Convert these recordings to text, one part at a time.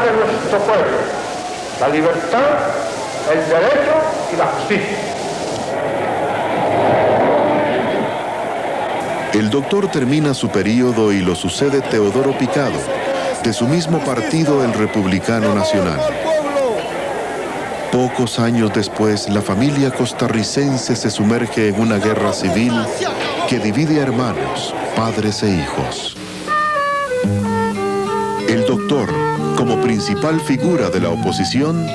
de nuestro pueblo, la libertad, el derecho y la justicia. El doctor termina su período y lo sucede Teodoro Picado, de su mismo partido, el Republicano Nacional. Pocos años después, la familia costarricense se sumerge en una guerra civil que divide a hermanos, padres e hijos. El doctor, como principal figura de la oposición,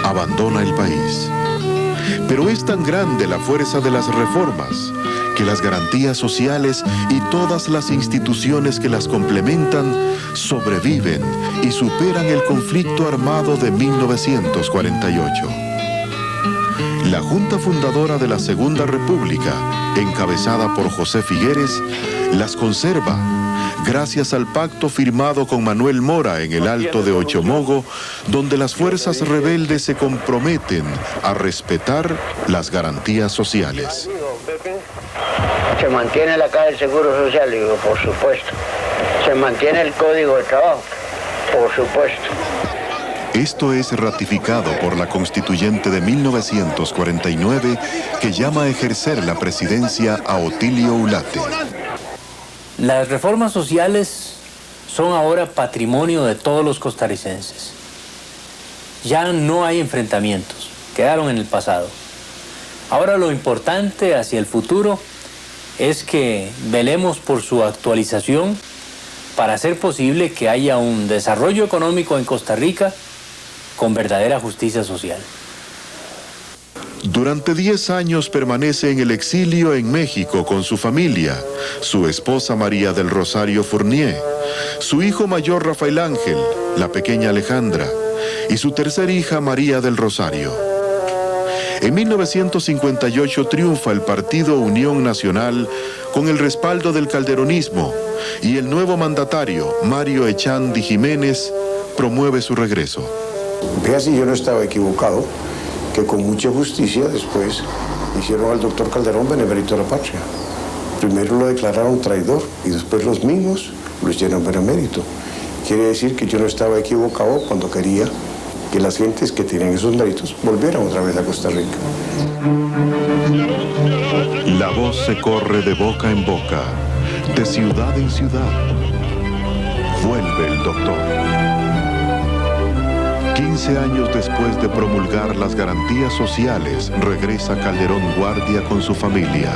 abandona el país. Pero es tan grande la fuerza de las reformas que las garantías sociales y todas las instituciones que las complementan sobreviven y superan el conflicto armado de 1948. La Junta Fundadora de la Segunda República, encabezada por José Figueres, las conserva gracias al pacto firmado con Manuel Mora en el Alto de Ochomogo, donde las fuerzas rebeldes se comprometen a respetar las garantías sociales. Se mantiene la Caja del Seguro Social, digo, por supuesto. Se mantiene el Código de Trabajo, por supuesto. Esto es ratificado por la Constituyente de 1949, que llama a ejercer la presidencia a Otilio Ulate. Las reformas sociales son ahora patrimonio de todos los costarricenses. Ya no hay enfrentamientos, quedaron en el pasado. Ahora lo importante hacia el futuro es que velemos por su actualización para hacer posible que haya un desarrollo económico en Costa Rica con verdadera justicia social. Durante 10 años permanece en el exilio en México con su familia, su esposa María del Rosario Fournier, su hijo mayor Rafael Ángel, la pequeña Alejandra, y su tercera hija María del Rosario. En 1958 triunfa el partido Unión Nacional con el respaldo del calderonismo y el nuevo mandatario, Mario Echandi Jiménez, promueve su regreso. Fíjate, yo no estaba equivocado, que con mucha justicia después hicieron al doctor Calderón benemérito de la patria. Primero lo declararon traidor y después los mismos lo hicieron benemérito. Quiere decir que yo no estaba equivocado cuando quería que las gentes que tienen esos méritos volvieran otra vez a Costa Rica. La voz se corre de boca en boca, de ciudad en ciudad. Vuelve el doctor. 15 años después de promulgar las garantías sociales, regresa Calderón Guardia con su familia.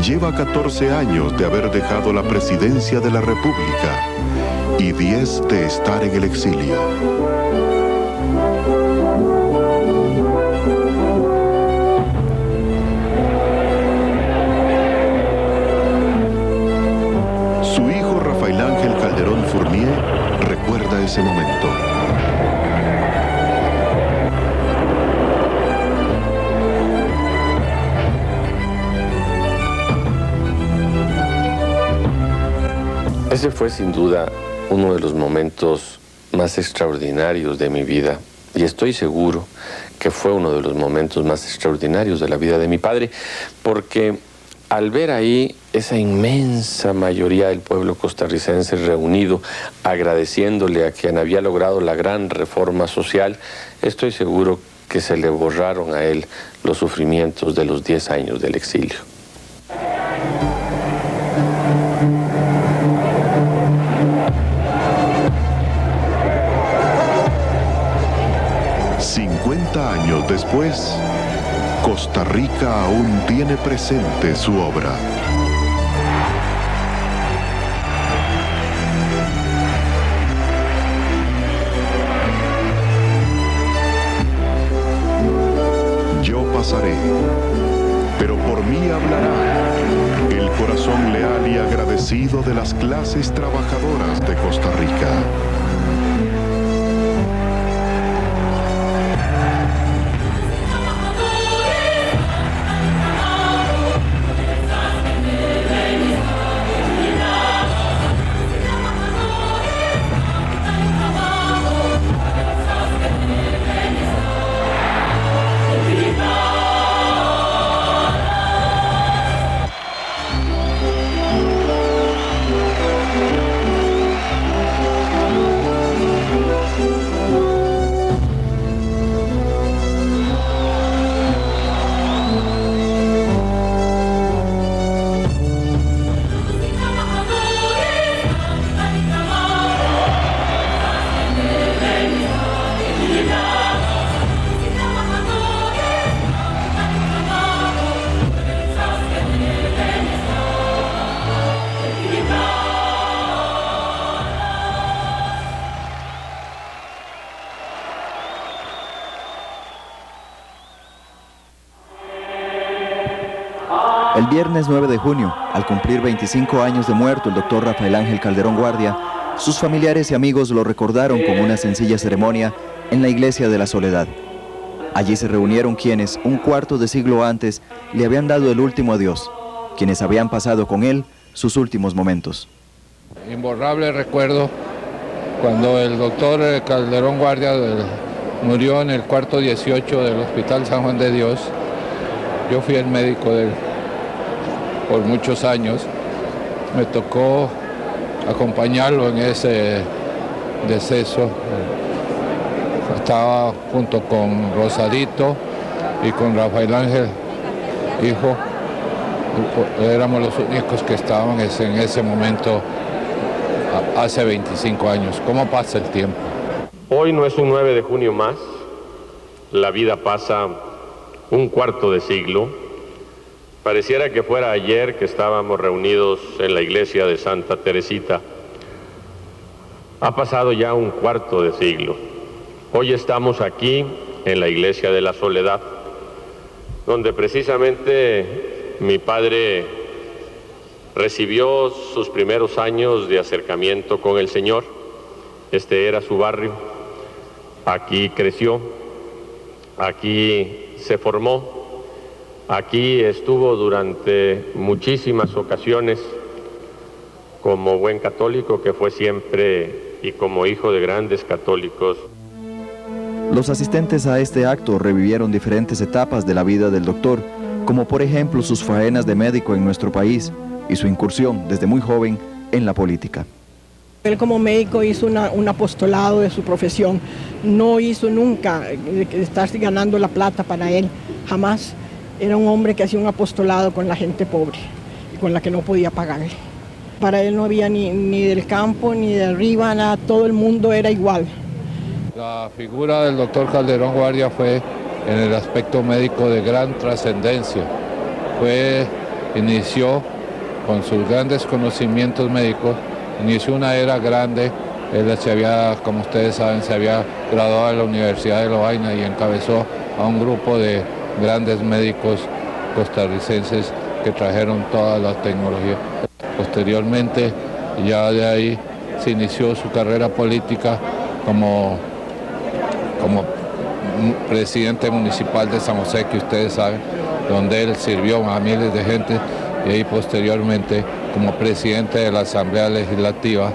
Lleva 14 años de haber dejado la presidencia de la República y 10 de estar en el exilio. Su hijo Rafael Ángel Calderón Fournier recuerda ese momento. Ese fue sin duda uno de los momentos más extraordinarios de mi vida y estoy seguro que fue uno de los momentos más extraordinarios de la vida de mi padre, porque al ver ahí esa inmensa mayoría del pueblo costarricense reunido agradeciéndole a quien había logrado la gran reforma social, estoy seguro que se le borraron a él los sufrimientos de los 10 años del exilio. Años después, Costa Rica aún tiene presente su obra. Yo pasaré, pero por mí hablará el corazón leal y agradecido de las clases trabajadoras de Costa Rica. El viernes 9 de junio, al cumplir 25 años de muerto el doctor Rafael Ángel Calderón Guardia, sus familiares y amigos lo recordaron con una sencilla ceremonia en la Iglesia de la Soledad. Allí se reunieron quienes, un cuarto de siglo antes, le habían dado el último adiós, quienes habían pasado con él sus últimos momentos. Imborrable recuerdo cuando el doctor Calderón Guardia murió en el cuarto 18 del Hospital San Juan de Dios. Yo fui el médico de él por muchos años. Me tocó acompañarlo en ese deceso. Estaba junto con Rosadito y con Rafael Ángel, hijo. Éramos los únicos que estaban en ese momento hace 25 años. ¿Cómo pasa el tiempo? Hoy no es un 9 de junio más. La vida pasa un cuarto de siglo. Pareciera que fuera ayer que estábamos reunidos en la iglesia de Santa Teresita. Ha pasado ya un cuarto de siglo. Hoy estamos aquí en la iglesia de la Soledad, donde precisamente mi padre recibió sus primeros años de acercamiento con el Señor. Este era su barrio. Aquí creció, aquí se formó. Aquí estuvo durante muchísimas ocasiones como buen católico que fue siempre y como hijo de grandes católicos. Los asistentes a este acto revivieron diferentes etapas de la vida del doctor, como por ejemplo sus faenas de médico en nuestro país y su incursión desde muy joven en la política. Él como médico hizo un apostolado de su profesión, no hizo nunca estarse ganando la plata para él, jamás. Era un hombre que hacía un apostolado con la gente pobre y con la que no podía pagarle. Para él no había ni del campo ni de arriba, nada, todo el mundo era igual. La figura del doctor Calderón Guardia fue en el aspecto médico de gran trascendencia. Inició con sus grandes conocimientos médicos, inició una era grande. Él como ustedes saben, se había graduado de la Universidad de Lovaina y encabezó a un grupo de grandes médicos costarricenses que trajeron toda la tecnología. Posteriormente, ya de ahí se inició su carrera política como presidente municipal de San José, que ustedes saben, donde él sirvió a miles de gente, y ahí posteriormente como presidente de la Asamblea Legislativa,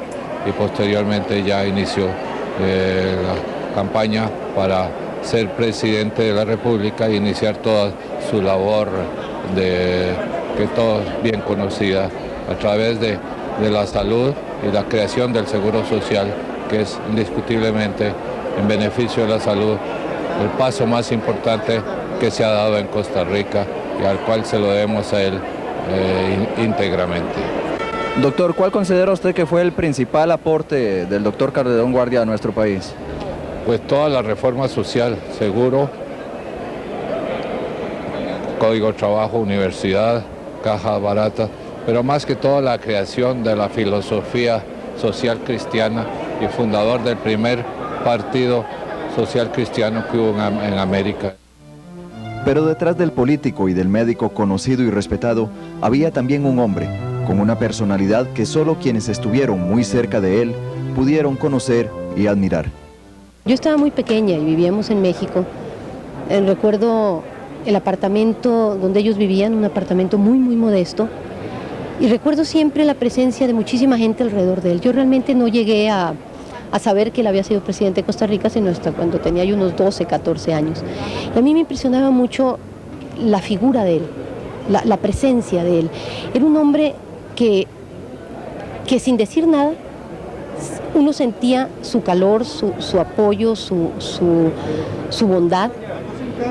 y posteriormente ya inició la campaña para ser presidente de la República e iniciar toda su labor que todos bien conocida a través de la salud y la creación del Seguro Social, que es indiscutiblemente en beneficio de la salud el paso más importante que se ha dado en Costa Rica y al cual se lo debemos a él íntegramente. Doctor, ¿cuál considera usted que fue el principal aporte del doctor Calderón Guardia a nuestro país? Pues toda la reforma social, seguro, código de trabajo, universidad, caja barata, pero más que todo la creación de la filosofía social cristiana y fundador del primer partido social cristiano que hubo en América. Pero detrás del político y del médico conocido y respetado, había también un hombre, con una personalidad que solo quienes estuvieron muy cerca de él pudieron conocer y admirar. Yo estaba muy pequeña y vivíamos en México. Recuerdo el apartamento donde ellos vivían, un apartamento muy modesto. Y recuerdo siempre la presencia de muchísima gente alrededor de él. Yo realmente no llegué a saber que él había sido presidente de Costa Rica, sino hasta cuando tenía yo unos 12, 14 años. Y a mí me impresionaba mucho la figura de él, la presencia de él. Era un hombre que sin decir nada, uno sentía su calor, su apoyo, su bondad.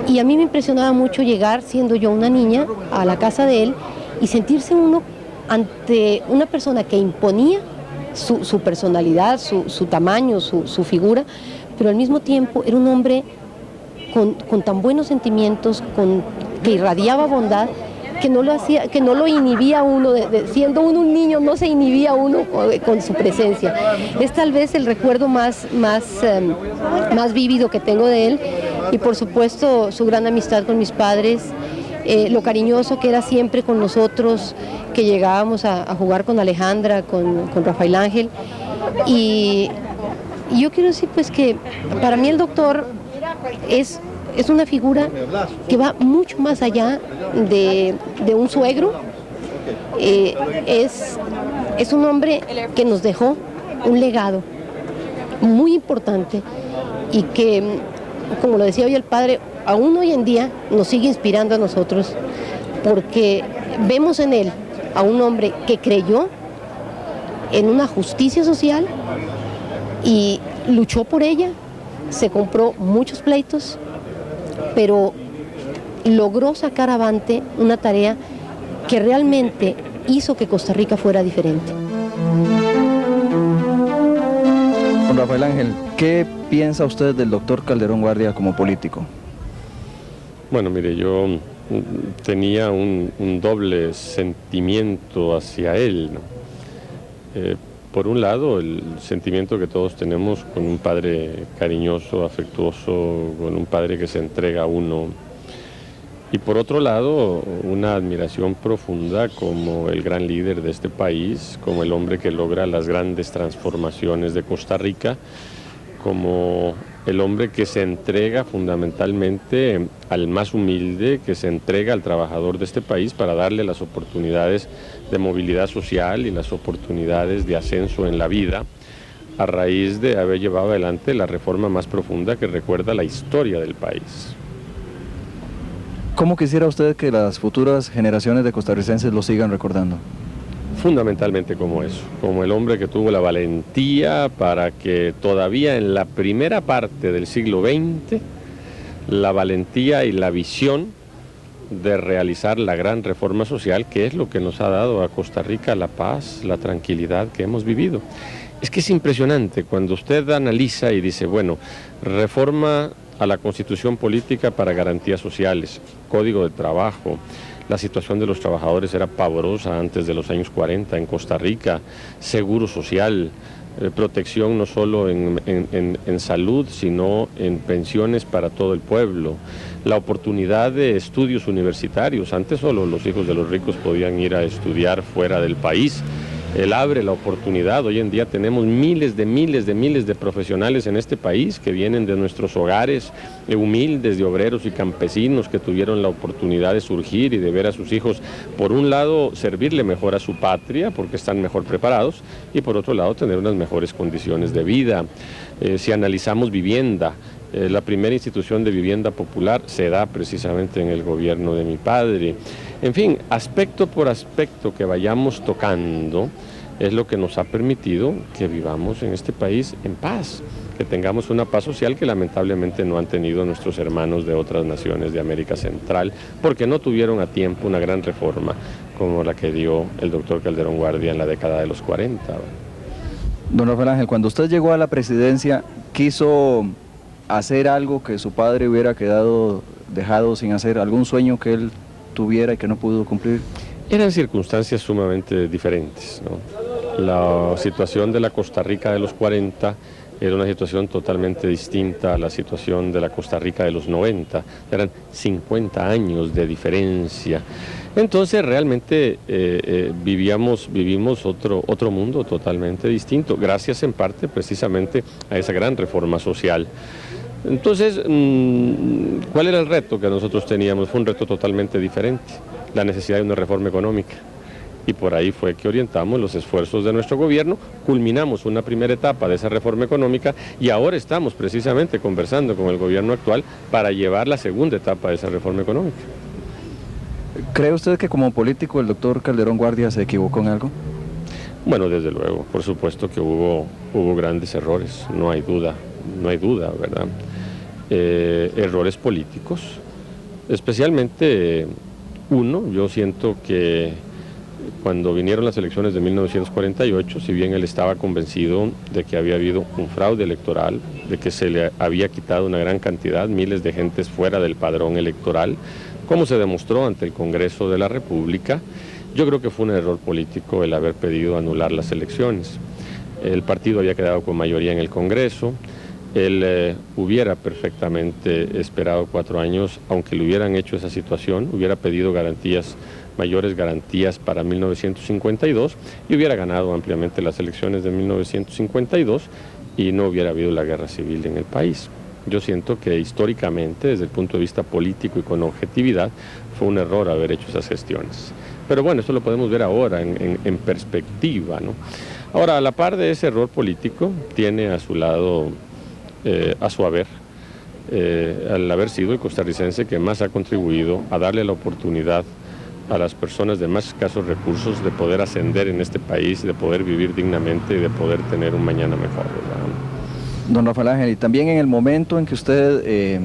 Y a mí me impresionaba mucho llegar, siendo yo una niña, a la casa de él y sentirse uno ante una persona que imponía su personalidad, su tamaño, su figura, pero al mismo tiempo era un hombre con tan buenos sentimientos, que irradiaba bondad, que no lo inhibía uno, siendo uno un niño no se inhibía uno con su presencia. Es tal vez el recuerdo más vívido que tengo de él, y por supuesto su gran amistad con mis padres lo cariñoso que era siempre con nosotros, que llegábamos a jugar con Alejandra, con Rafael Ángel. Y yo quiero decir pues que para mí el doctor es una figura que va mucho más allá de un suegro. Es un hombre que nos dejó un legado muy importante y que, como lo decía hoy el padre, aún hoy en día nos sigue inspirando a nosotros, porque vemos en él a un hombre que creyó en una justicia social y luchó por ella, se compró muchos pleitos, pero logró sacar avante una tarea que realmente hizo que Costa Rica fuera diferente. Don Rafael Ángel, ¿qué piensa usted del doctor Calderón Guardia como político? Bueno, mire, yo tenía un doble sentimiento hacia él, ¿no? Por un lado, el sentimiento que todos tenemos con un padre cariñoso, afectuoso, con un padre que se entrega a uno. Y por otro lado, una admiración profunda como el gran líder de este país, como el hombre que logra las grandes transformaciones de Costa Rica, como el hombre que se entrega fundamentalmente al más humilde, que se entrega al trabajador de este país para darle las oportunidades de movilidad social y las oportunidades de ascenso en la vida, a raíz de haber llevado adelante la reforma más profunda que recuerda la historia del país. ¿Cómo quisiera usted que las futuras generaciones de costarricenses lo sigan recordando? Fundamentalmente como eso, como el hombre que tuvo la valentía para que todavía en la primera parte del siglo XX, la valentía y la visión de realizar la gran reforma social, que es lo que nos ha dado a Costa Rica la paz, la tranquilidad que hemos vivido. Es que es impresionante cuando usted analiza y dice, bueno, reforma a la Constitución política para garantías sociales, Código de Trabajo. La situación de los trabajadores era pavorosa antes de los años 40 en Costa Rica, seguro social, protección no solo en salud, sino en pensiones para todo el pueblo, la oportunidad de estudios universitarios. Antes solo los hijos de los ricos podían ir a estudiar fuera del país. Él abre la oportunidad. Hoy en día tenemos miles de profesionales en este país que vienen de nuestros hogares humildes, de obreros y campesinos que tuvieron la oportunidad de surgir y de ver a sus hijos, por un lado, servirle mejor a su patria porque están mejor preparados y por otro lado, tener unas mejores condiciones de vida. Si analizamos vivienda, la primera institución de vivienda popular se da precisamente en el gobierno de mi padre. En fin, aspecto por aspecto que vayamos tocando es lo que nos ha permitido que vivamos en este país en paz, que tengamos una paz social que lamentablemente no han tenido nuestros hermanos de otras naciones de América Central, porque no tuvieron a tiempo una gran reforma como la que dio el doctor Calderón Guardia en la década de los 40. Don Rafael Ángel, cuando usted llegó a la presidencia, ¿quiso hacer algo que su padre hubiera dejado sin hacer? ¿Algún sueño que él tuviera y que no pudo cumplir? Eran circunstancias sumamente diferentes, ¿no? La situación de la Costa Rica de los 40 era una situación totalmente distinta a la situación de la Costa Rica de los 90. Eran 50 años de diferencia. Entonces realmente vivimos otro mundo totalmente distinto, gracias en parte precisamente a esa gran reforma social. Entonces, ¿cuál era el reto que nosotros teníamos? Fue un reto totalmente diferente, la necesidad de una reforma económica. Y por ahí fue que orientamos los esfuerzos de nuestro gobierno, culminamos una primera etapa de esa reforma económica y ahora estamos precisamente conversando con el gobierno actual para llevar la segunda etapa de esa reforma económica. ¿Cree usted que como político el doctor Calderón Guardia se equivocó en algo? Bueno, desde luego, por supuesto que hubo grandes errores, no hay duda, ¿verdad? Errores políticos, especialmente uno, yo siento que cuando vinieron las elecciones de 1948, si bien él estaba convencido de que había habido un fraude electoral, de que se le había quitado una gran cantidad, miles de gentes fuera del padrón electoral, como se demostró ante el Congreso de la República, yo creo que fue un error político el haber pedido anular las elecciones. El partido había quedado con mayoría en el Congreso, Él hubiera perfectamente esperado 4 años, aunque le hubieran hecho esa situación, hubiera pedido garantías, mayores garantías para 1952 y hubiera ganado ampliamente las elecciones de 1952 y no hubiera habido la guerra civil en el país. Yo siento que históricamente, desde el punto de vista político y con objetividad, fue un error haber hecho esas gestiones. Pero bueno, esto lo podemos ver ahora en perspectiva, ¿no? Ahora, a la par de ese error político, tiene a su lado, a su haber, al haber sido el costarricense que más ha contribuido a darle la oportunidad a las personas de más escasos recursos de poder ascender en este país, de poder vivir dignamente y de poder tener un mañana mejor, ¿verdad? Don Rafael Ángel, y también en el momento en que usted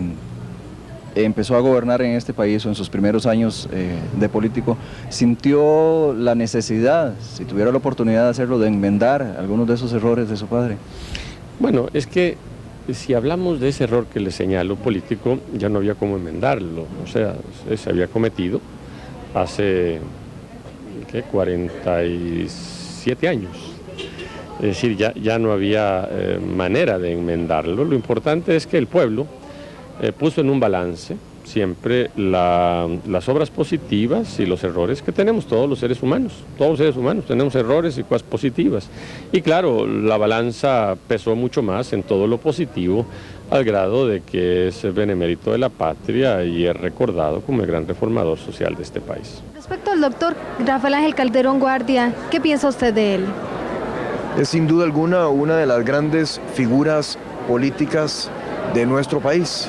empezó a gobernar en este país o en sus primeros años de político, ¿sintió la necesidad, si tuviera la oportunidad de hacerlo, de enmendar algunos de esos errores de su padre? Bueno, es que si hablamos de ese error que le señalo político, ya no había cómo enmendarlo, o sea, se había cometido hace 47 años. Es decir, ya no había manera de enmendarlo. Lo importante es que el pueblo puso en un balance siempre las obras positivas y los errores que tenemos todos los seres humanos. Todos los seres humanos tenemos errores y cosas positivas. Y claro, la balanza pesó mucho más en todo lo positivo, al grado de que es benemérito de la patria y es recordado como el gran reformador social de este país. Respecto al doctor Rafael Ángel Calderón Guardia, ¿qué piensa usted de él? Es sin duda alguna una de las grandes figuras políticas de nuestro país.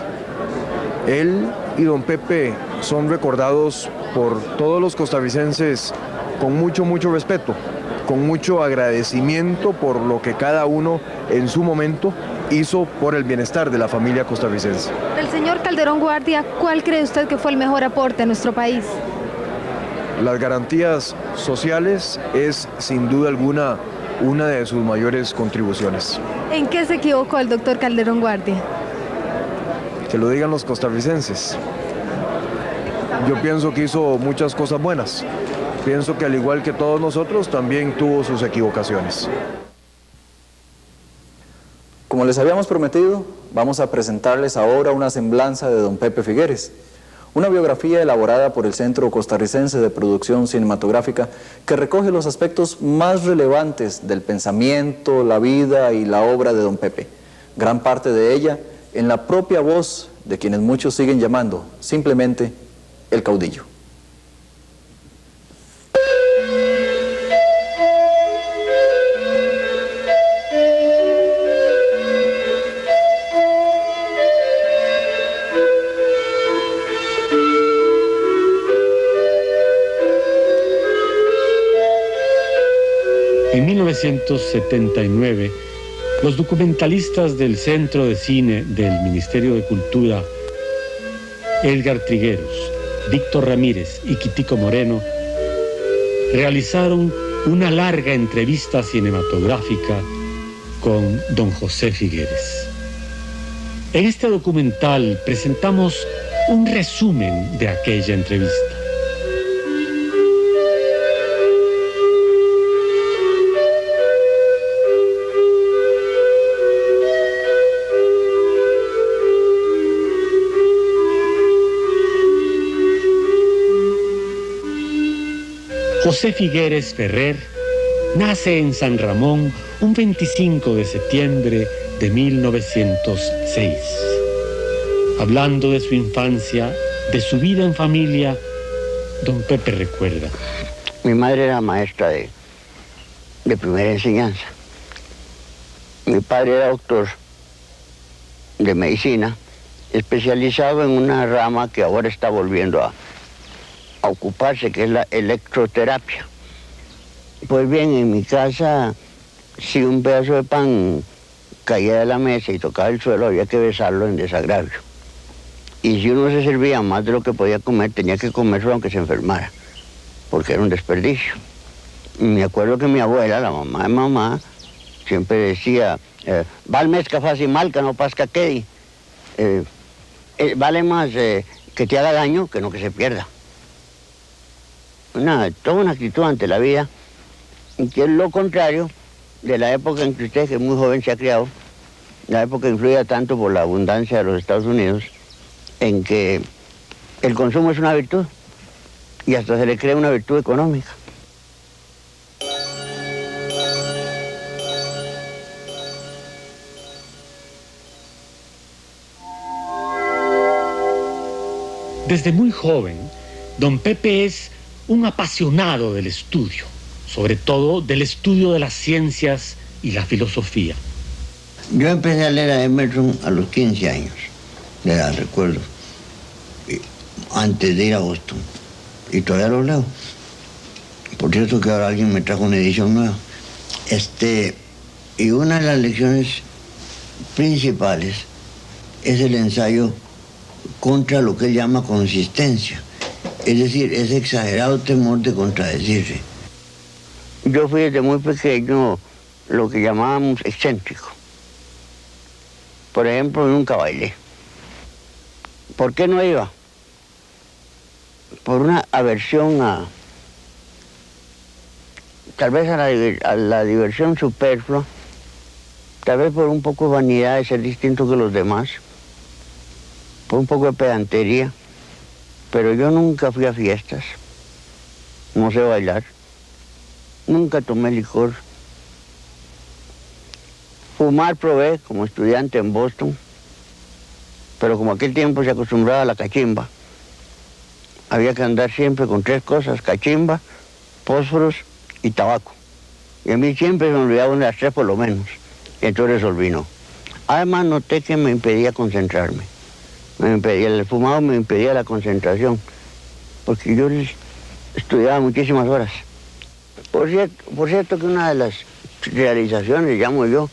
Él y don Pepe son recordados por todos los costarricenses con mucho respeto, con mucho agradecimiento por lo que cada uno en su momento hizo por el bienestar de la familia costarricense. Del señor Calderón Guardia, ¿cuál cree usted que fue el mejor aporte a nuestro país? Las garantías sociales es sin duda alguna una de sus mayores contribuciones. ¿En qué se equivocó el doctor Calderón Guardia? Que lo digan los costarricenses. Yo pienso que hizo muchas cosas buenas. Pienso que al igual que todos nosotros, también tuvo sus equivocaciones. Como les habíamos prometido, vamos a presentarles ahora una semblanza de don Pepe Figueres, una biografía elaborada por el Centro Costarricense de Producción Cinematográfica que recoge los aspectos más relevantes del pensamiento, la vida y la obra de don Pepe, gran parte de ella en la propia voz de quienes muchos siguen llamando simplemente el caudillo. En 1979, los documentalistas del Centro de Cine del Ministerio de Cultura, Edgar Trigueros, Víctor Ramírez y Quitico Moreno, realizaron una larga entrevista cinematográfica con don José Figueres. En este documental presentamos un resumen de aquella entrevista. José Figueres Ferrer nace en San Ramón un 25 de septiembre de 1906. Hablando de su infancia, de su vida en familia, don Pepe recuerda. Mi madre era maestra de primera enseñanza. Mi padre era doctor de medicina, especializado en una rama que ahora está volviendo a ocuparse, que es la electroterapia. Pues bien, en mi casa, si un pedazo de pan caía de la mesa y tocaba el suelo, había que besarlo en desagravio. Y si uno se servía más de lo que podía comer, tenía que comerlo aunque se enfermara, porque era un desperdicio. Me acuerdo que mi abuela, la mamá de mamá, siempre decía, val mezca fácil malca, no pasca quedi. Vale más que te haga daño que no que se pierda. Toda una actitud ante la vida, que es lo contrario de la época en que usted, que es muy joven, se ha criado, La época influía tanto por la abundancia de los Estados Unidos en que el consumo es una virtud y hasta se le crea una virtud económica. Desde muy joven, don Pepe es un apasionado del estudio, sobre todo del estudio de las ciencias y la filosofía. Yo empecé a leer a Emerson a los 15 años, de edad, recuerdo, antes de ir a Boston, y todavía lo leo. Por cierto que ahora alguien me trajo una edición nueva. Y una de las lecciones principales es el ensayo contra lo que él llama consistencia, es decir, ese exagerado temor de contradecirse. Yo fui desde muy pequeño lo que llamábamos excéntrico. Por ejemplo, nunca bailé. ¿Por qué no iba? Por una aversión tal vez a la diversión superflua, tal vez por un poco de vanidad de ser distinto que los demás, por un poco de pedantería, pero yo nunca fui a fiestas, no sé bailar, nunca tomé licor. Fumar probé como estudiante en Boston, pero como aquel tiempo se acostumbraba a la cachimba, había que andar siempre con 3 cosas, cachimba, fósforos y tabaco. Y a mí siempre se me olvidaba una de las 3 por lo menos, y entonces resolví no. Además noté que me impedía concentrarme. El fumado me impedía la concentración, porque yo estudiaba muchísimas horas. Por cierto que una de las realizaciones, llamo yo,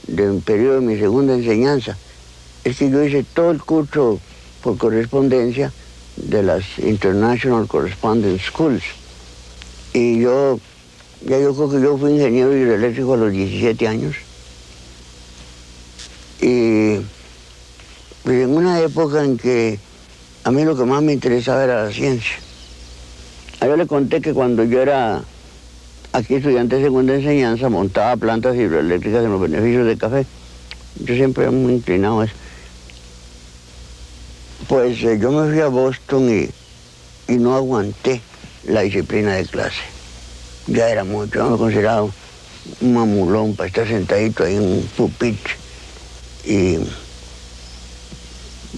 del periodo de mi segunda enseñanza, es que yo hice todo el curso por correspondencia de las International Correspondence Schools. Y yo creo que yo fui ingeniero hidroeléctrico a los 17 años. Y pues en una época en que a mí lo que más me interesaba era la ciencia. Yo le conté que cuando yo era aquí estudiante de segunda enseñanza montaba plantas hidroeléctricas en los beneficios del café. Yo siempre era muy inclinado a eso. Pues yo me fui a Boston y no aguanté la disciplina de clase. Ya era mucho, yo me consideraba un mamulón para estar sentadito ahí en un pupitre. Y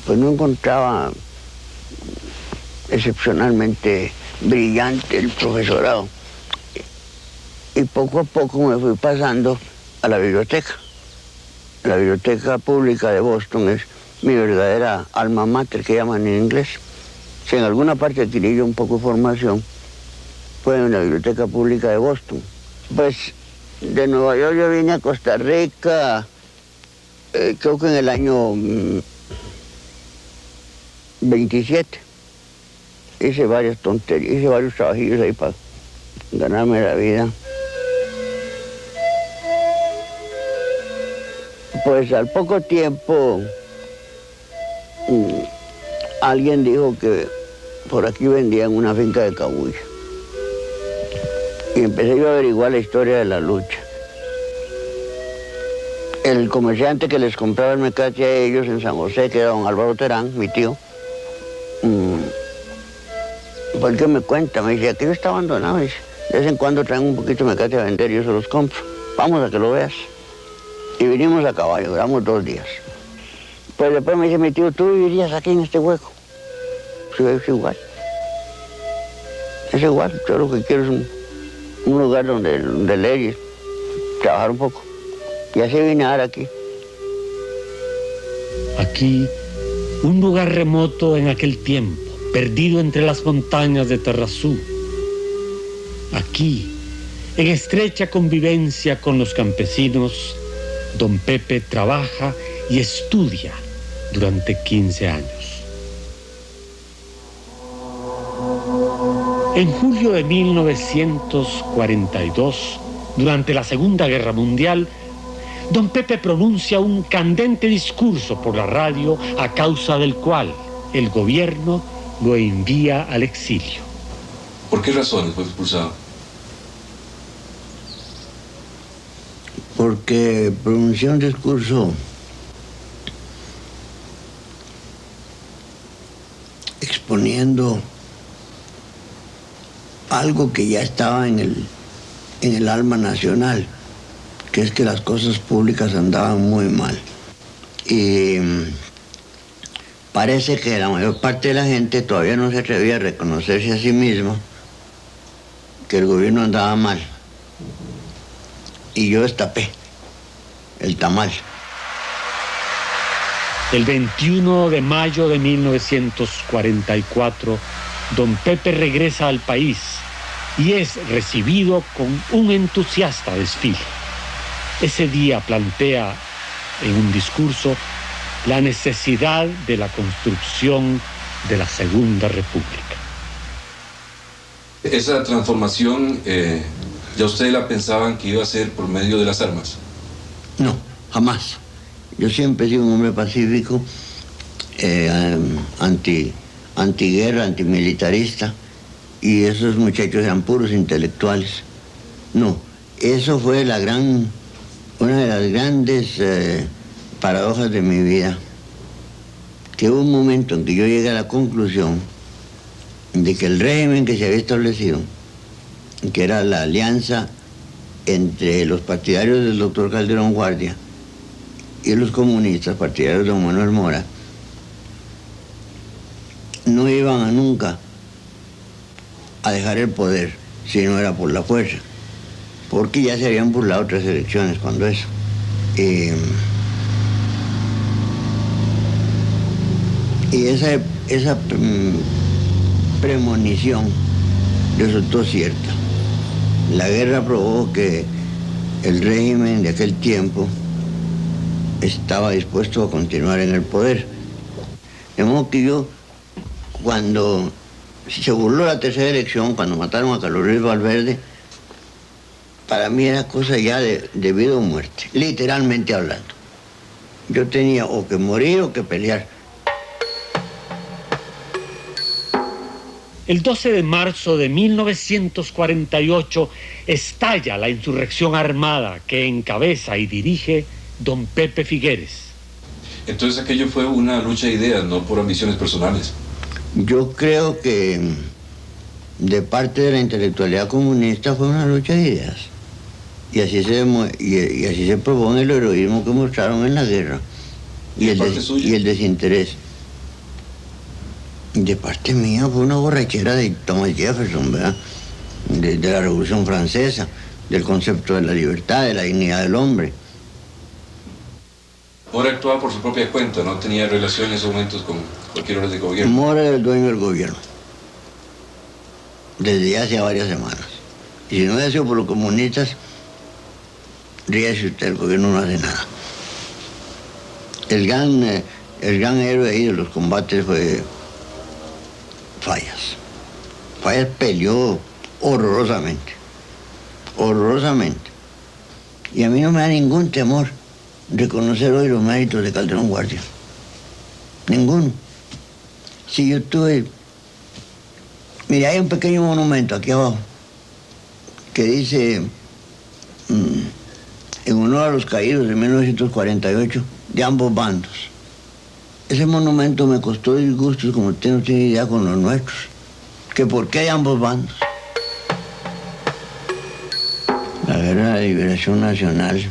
pues no encontraba excepcionalmente brillante el profesorado. Y poco a poco me fui pasando a la biblioteca. La biblioteca pública de Boston es mi verdadera alma mater, que llaman en inglés. Si en alguna parte adquirí yo un poco de formación, fue en la biblioteca pública de Boston. Pues de Nueva York yo vine a Costa Rica, creo que en el año 27. Hice varias tonterías, hice varios trabajillos ahí para ganarme la vida. Pues al poco tiempo alguien dijo que por aquí vendían una finca de cabuya. Y empecé yo a averiguar la historia de la lucha. El comerciante que les compraba el mecate a ellos en San José, que era don Álvaro Terán, mi tío, ¿por qué me cuenta? Me dice, aquí está abandonado. Dice, de vez en cuando traen un poquito de mecate a vender y yo se los compro. Vamos a que lo veas. Y vinimos a caballo, duramos 2 días. Pues después me dice mi tío, ¿tú vivirías aquí en este hueco? Sí, es igual. Es igual, yo lo que quiero es un lugar donde leer y trabajar un poco. Y así vine a dar aquí. Aquí, un lugar remoto en aquel tiempo, perdido entre las montañas de Tarrazú. Aquí, en estrecha convivencia con los campesinos, don Pepe trabaja y estudia durante 15 años. En julio de 1942, durante la Segunda Guerra Mundial, don Pepe pronuncia un candente discurso por la radio a causa del cual el gobierno lo envía al exilio. ¿Por qué razones fue expulsado? Porque pronunció un discurso exponiendo algo que ya estaba en el alma nacional, que es que las cosas públicas andaban muy mal. Y parece que la mayor parte de la gente todavía no se atrevía a reconocerse a sí misma que el gobierno andaba mal. Y yo destapé el tamal. El 21 de mayo de 1944, don Pepe regresa al país y es recibido con un entusiasta desfile. Ese día plantea en un discurso la necesidad de la construcción de la Segunda República. Esa transformación, ¿ya ustedes la pensaban que iba a ser por medio de las armas? No, jamás. Yo siempre he sido un hombre pacífico, antiguerra, antimilitarista, y esos muchachos eran puros intelectuales. No, eso fue una de las grandes paradojas de mi vida, que hubo un momento en que yo llegué a la conclusión de que el régimen que se había establecido, que era la alianza entre los partidarios del doctor Calderón Guardia y los comunistas partidarios de don Manuel Mora, no iban a nunca a dejar el poder si no era por la fuerza, porque ya se habían burlado otras elecciones cuando eso. Y esa premonición resultó cierta. La guerra probó que el régimen de aquel tiempo estaba dispuesto a continuar en el poder. De modo que yo, cuando se burló la tercera elección, cuando mataron a Carlos Ruiz Valverde, para mí era cosa ya de vida o muerte, literalmente hablando. Yo tenía o que morir o que pelear. El 12 de marzo de 1948 estalla la insurrección armada que encabeza y dirige don Pepe Figueres. Entonces aquello fue una lucha de ideas, no por ambiciones personales. Yo creo que de parte de la intelectualidad comunista fue una lucha de ideas. Y así se probó en el heroísmo que mostraron en la guerra. Y el desinterés. De parte mía fue una borrachera de Thomas Jefferson, ¿verdad? De la Revolución Francesa, del concepto de la libertad, de la dignidad del hombre. Mora actuaba por su propia cuenta, no tenía relación en esos momentos con cualquier orden de gobierno. Mora era el dueño del gobierno, desde hace varias semanas. Y si no hubiera sido por los comunistas, ríase usted, el gobierno no hace nada. El gran héroe ahí de los combates fue Fallas. Fallas peleó horrorosamente. Y a mí no me da ningún temor reconocer hoy los méritos de Calderón Guardia. Ninguno. Si yo tuve... Mira, hay un pequeño monumento aquí abajo que dice, en honor a los caídos de 1948, de ambos bandos. Ese monumento me costó disgustos, como usted no tiene idea, con los nuestros. ¿Que por qué hay ambos bandos? La guerra de liberación nacional,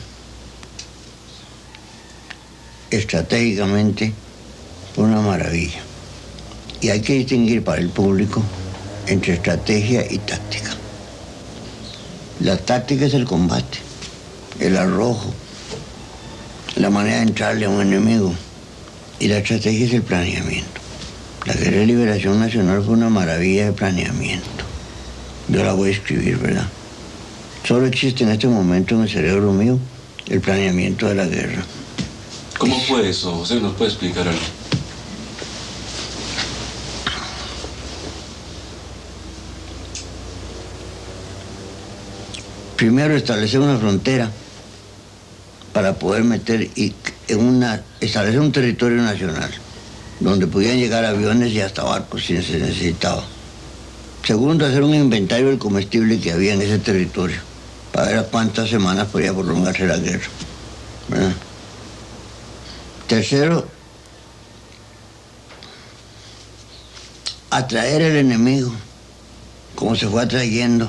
estratégicamente, fue una maravilla. Y hay que distinguir para el público entre estrategia y táctica. La táctica es el combate, el arrojo, la manera de entrarle a un enemigo. Y la estrategia es el planeamiento. La guerra de liberación nacional fue una maravilla de planeamiento. Yo la voy a escribir, ¿verdad? Solo existe en este momento en el cerebro mío el planeamiento de la guerra. ¿Cómo fue eso? ¿Usted nos puede explicar algo? Primero, establecer una frontera para poder establecer un territorio nacional donde podían llegar aviones y hasta barcos si se necesitaba. Segundo, hacer un inventario del comestible que había en ese territorio para ver a cuántas semanas podía prolongarse la guerra, ¿verdad? Tercero, atraer al enemigo, como se fue atrayendo,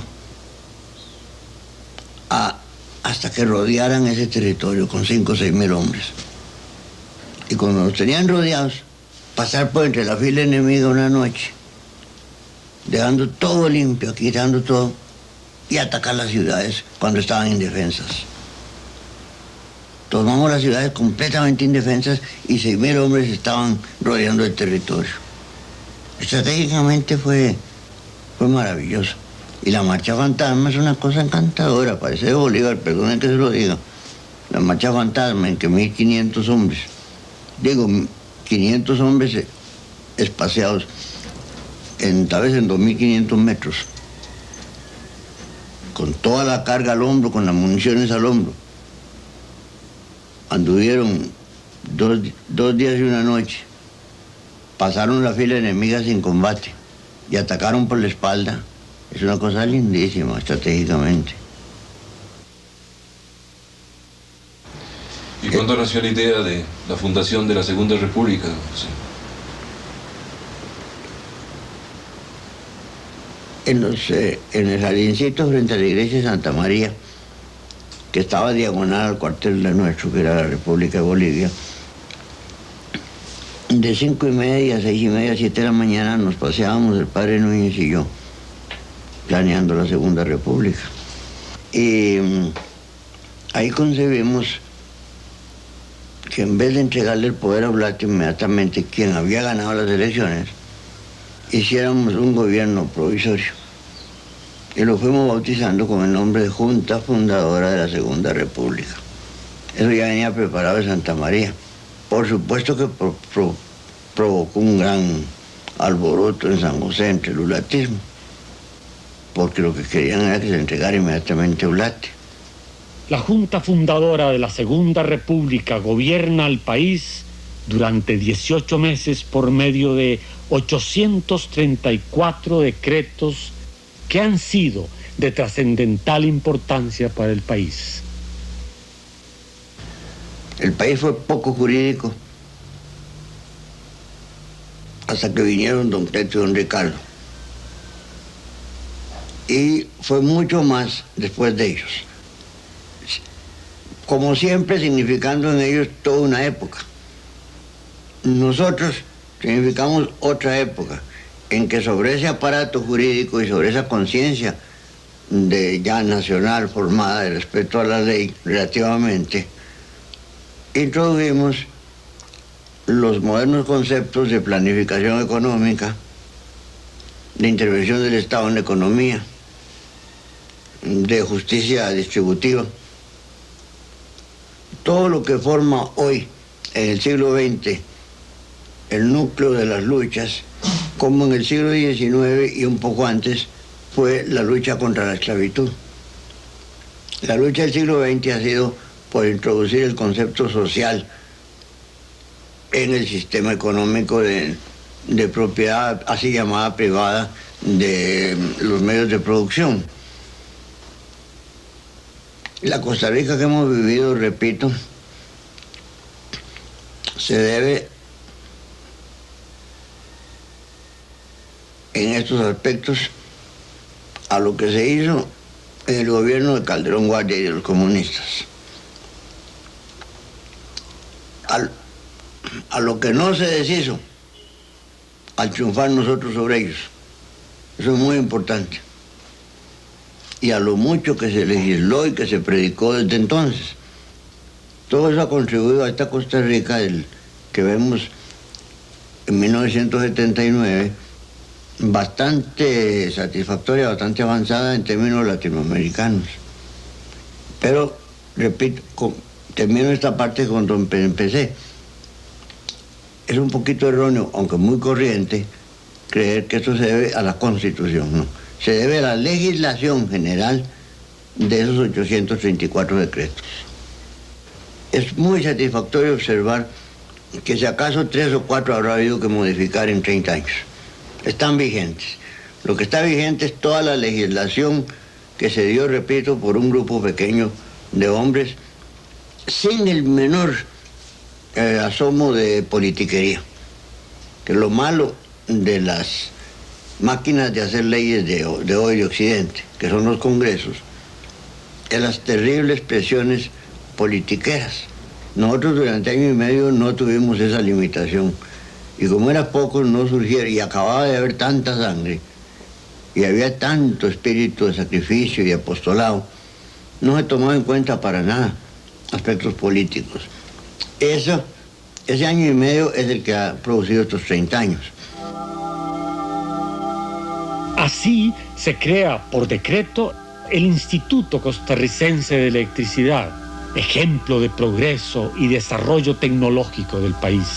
hasta que rodearan ese territorio con 5 o 6 mil hombres. Y cuando los tenían rodeados, pasar por entre la fila enemiga una noche, dejando todo limpio, quitando todo, y atacar las ciudades cuando estaban indefensas. Tomamos las ciudades completamente indefensas y 6.000 hombres estaban rodeando el territorio. Estratégicamente fue maravilloso. Y la marcha fantasma es una cosa encantadora, parece de Bolívar, perdonen que se lo diga. La marcha fantasma en que 1.500 hombres, 500 hombres espaciados tal vez en 2.500 metros, con toda la carga al hombro, con las municiones al hombro, anduvieron 2 días y una noche, pasaron la fila enemiga sin combate y atacaron por la espalda. Es una cosa lindísima estratégicamente. ¿Y cuándo nació la idea de la fundación de la Segunda República? Sí. En el jardincito frente a la iglesia de Santa María, que estaba diagonal al cuartel de nuestro, que era la República de Bolivia, de 5:30 a 6:30, 7 de la mañana nos paseábamos el padre Núñez y yo, planeando la Segunda República. Y ahí concebimos que en vez de entregarle el poder a Blatty inmediatamente, quien había ganado las elecciones, hiciéramos un gobierno provisorio. Y lo fuimos bautizando con el nombre de Junta Fundadora de la Segunda República. Eso ya venía preparado de Santa María. Por supuesto que provocó un gran alboroto en San José entre el ulatismo, porque lo que querían era que se entregara inmediatamente a Blatty. La Junta Fundadora de la Segunda República gobierna al país durante 18 meses por medio de 834 decretos que han sido de trascendental importancia para el país. El país fue poco jurídico hasta que vinieron don Petro y don Ricardo. Y fue mucho más después de ellos. Como siempre, significando en ellos toda una época. Nosotros significamos otra época, en que sobre ese aparato jurídico y sobre esa conciencia ya nacional formada de respeto a la ley relativamente, introdujimos los modernos conceptos de planificación económica, de intervención del Estado en la economía, de justicia distributiva. Todo lo que forma hoy, en el siglo XX, el núcleo de las luchas, como en el siglo XIX y un poco antes, fue la lucha contra la esclavitud. La lucha del siglo XX ha sido por introducir el concepto social en el sistema económico de propiedad, así llamada privada, de los medios de producción. La Costa Rica que hemos vivido, repito, se debe en estos aspectos a lo que se hizo en el gobierno de Calderón Guardia y de los comunistas. A lo que no se deshizo al triunfar nosotros sobre ellos. Eso es muy importante. Y a lo mucho que se legisló y que se predicó desde entonces. Todo eso ha contribuido a esta Costa Rica que vemos en 1979, bastante satisfactoria, bastante avanzada en términos latinoamericanos. Pero, repito, termino esta parte con donde empecé. Es un poquito erróneo, aunque muy corriente, creer que esto se debe a la Constitución, ¿no? Se debe a la legislación general de esos 834 decretos. Es muy satisfactorio observar que si acaso 3 o 4 habrá habido que modificar en 30 años. Están vigentes. Lo que está vigente es toda la legislación que se dio, repito, por un grupo pequeño de hombres sin el menor asomo de politiquería. Que lo malo de las máquinas de hacer leyes de hoy de Occidente, que son los congresos, en las terribles presiones politiqueras. Nosotros durante año y medio no tuvimos esa limitación. Y como era poco, no surgieron, y acababa de haber tanta sangre, y había tanto espíritu de sacrificio y apostolado, no se tomaba en cuenta para nada aspectos políticos. Ese año y medio es el que ha producido estos 30 años. Así se crea por decreto el Instituto Costarricense de Electricidad, ejemplo de progreso y desarrollo tecnológico del país.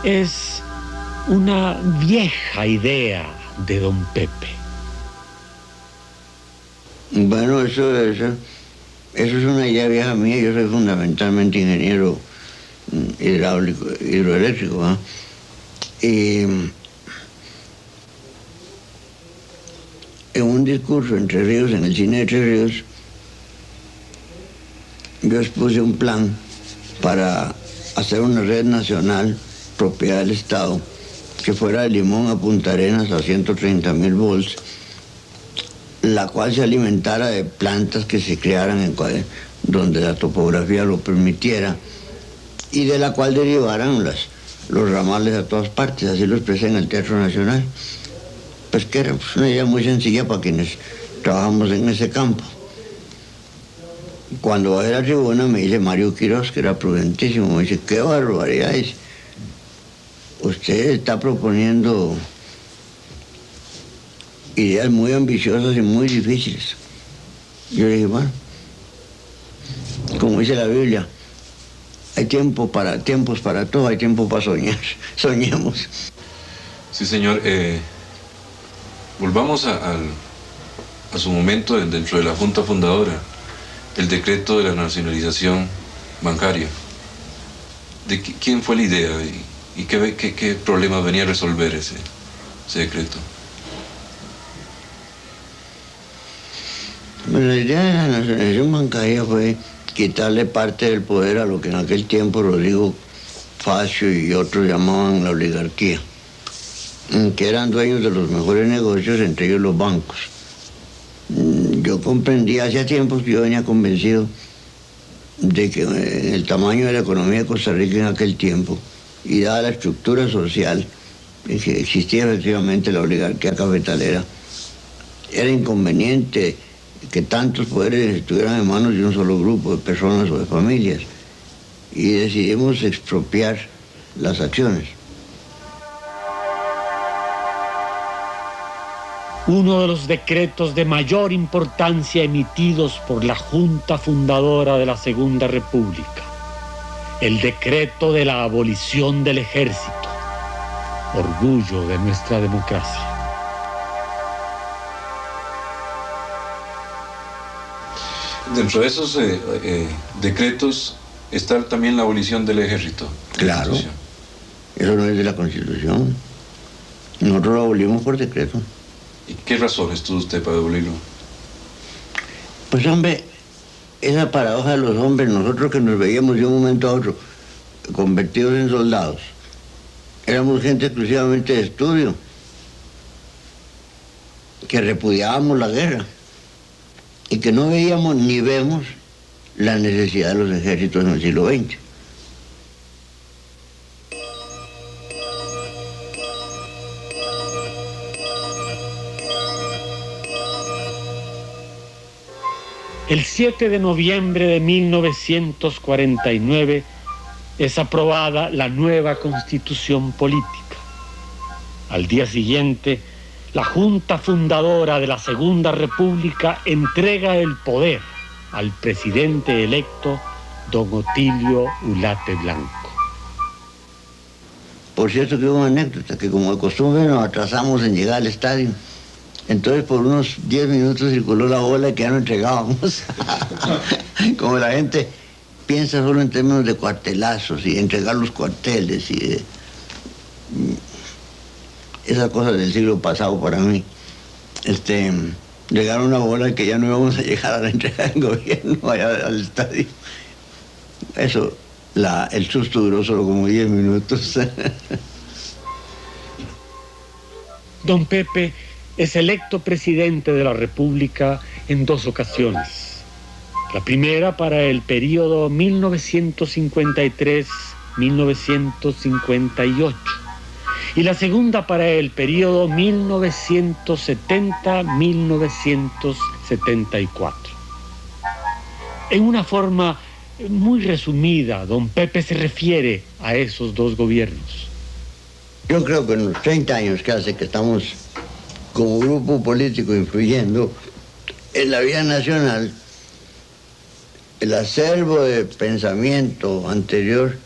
Es una vieja idea de don Pepe. Bueno, eso es una idea vieja mía. Yo soy fundamentalmente ingeniero hidroeléctrico, ¿eh? Y en un discurso Entre Ríos, en el cine de Entre Ríos, yo expuse un plan para hacer una red nacional propiedad del Estado, que fuera de Limón a Punta Arenas a 130.000 volts, la cual se alimentara de plantas que se crearan donde la topografía lo permitiera, y de la cual derivaran los ramales a todas partes. Así lo expresé en el Teatro Nacional. Pues que era una idea muy sencilla para quienes trabajamos en ese campo. Cuando bajé a la tribuna me dice Mario Quiroz, que era prudentísimo, me dice: qué barbaridad, usted está proponiendo ideas muy ambiciosas y muy difíciles. Yo le dije: bueno, como dice la Biblia, hay tiempos para todo, hay tiempo para soñar. Soñemos. Sí, señor. Volvamos a su momento dentro de la Junta Fundadora, el decreto de la nacionalización bancaria. ¿De quién fue la idea y qué problema venía a resolver ese decreto? Bueno, la idea de la nacionalización bancaria fue quitarle parte del poder a lo que en aquel tiempo Rodrigo Facio y otros llamaban la oligarquía, que eran dueños de los mejores negocios, entre ellos los bancos. Yo comprendí hacía tiempo que yo venía convencido de que el tamaño de la economía de Costa Rica en aquel tiempo, y dada la estructura social en que existía efectivamente la oligarquía cafetalera, era inconveniente que tantos poderes estuvieran en manos de un solo grupo de personas o de familias, y decidimos expropiar las acciones. Uno de los decretos de mayor importancia emitidos por la Junta Fundadora de la Segunda República, el decreto de la abolición del ejército, orgullo de nuestra democracia. Dentro de esos decretos está también la abolición del ejército. Claro, eso no es de la Constitución. Nosotros lo abolimos por decreto. ¿Y qué razones tuvo usted para abolirlo? Pues hombre, esa paradoja de los hombres, nosotros que nos veíamos de un momento a otro convertidos en soldados, éramos gente exclusivamente de estudio, que repudiábamos la guerra y que no veíamos ni vemos la necesidad de los ejércitos en el siglo XX. El 7 de noviembre de 1949 es aprobada la nueva Constitución Política. Al día siguiente, la Junta Fundadora de la Segunda República entrega el poder al presidente electo, don Otilio Ulate Blanco. Por cierto, que hubo una anécdota, que como de costumbre nos atrasamos en llegar al estadio. Entonces por unos 10 minutos circuló la bola que ya no entregábamos. Como la gente piensa solo en términos de cuartelazos y entregar los cuarteles y esas cosas del siglo pasado para mí. Llegaron una bola que ya no íbamos a llegar a la entrega del gobierno allá al estadio. Eso, el susto duró solo como 10 minutos. Don Pepe es electo presidente de la República en 2 ocasiones. La primera para el periodo 1953-1958 y la segunda para el periodo 1970-1974. En una forma muy resumida, don Pepe se refiere a esos 2 gobiernos. Yo creo que en los 30 años que hace que estamos como grupo político influyendo en la vida nacional, el acervo de pensamiento anterior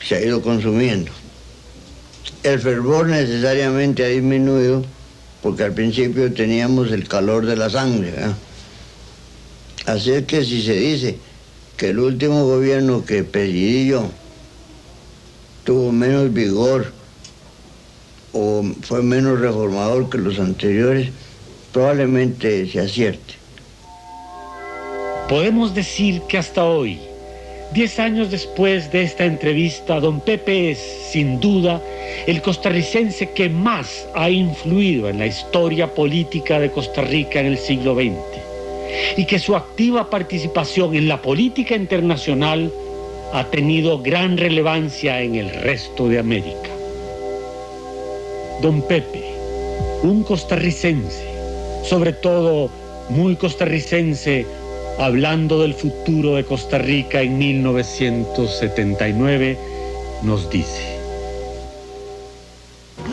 se ha ido consumiendo. El fervor necesariamente ha disminuido porque al principio teníamos el calor de la sangre, ¿verdad? Así es que si se dice que el último gobierno que presidí yo tuvo menos vigor o fue menos reformador que los anteriores, probablemente se acierte. Podemos decir que hasta hoy, 10 años después de esta entrevista, don Pepe es, sin duda, el costarricense que más ha influido en la historia política de Costa Rica en el siglo XX y que su activa participación en la política internacional ha tenido gran relevancia en el resto de América. Don Pepe, un costarricense, sobre todo muy costarricense, hablando del futuro de Costa Rica en 1979, nos dice: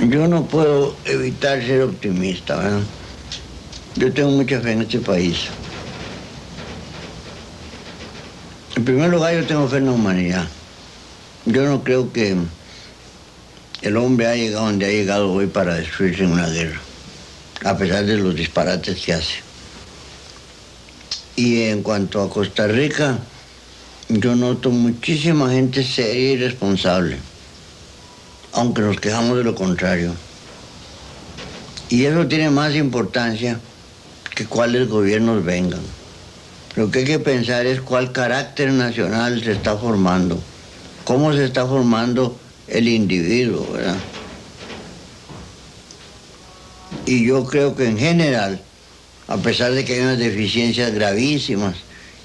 yo no puedo evitar ser optimista, ¿verdad? Yo tengo mucha fe en este país. En primer lugar, yo tengo fe en la humanidad. Yo no creo que el hombre ha llegado donde ha llegado hoy para destruirse en una guerra, a pesar de los disparates que hace. Y en cuanto a Costa Rica, yo noto muchísima gente seria y responsable, aunque nos quejamos de lo contrario. Y eso tiene más importancia que cuáles gobiernos vengan. Lo que hay que pensar es cuál carácter nacional se está formando, cómo se está formando el individuo, ¿verdad? Y yo creo que en general, a pesar de que hay unas deficiencias gravísimas,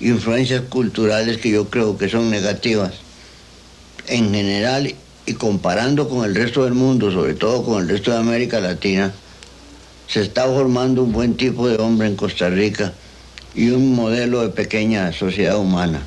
influencias culturales que yo creo que son negativas, en general y comparando con el resto del mundo, sobre todo con el resto de América Latina, se está formando un buen tipo de hombre en Costa Rica y un modelo de pequeña sociedad humana.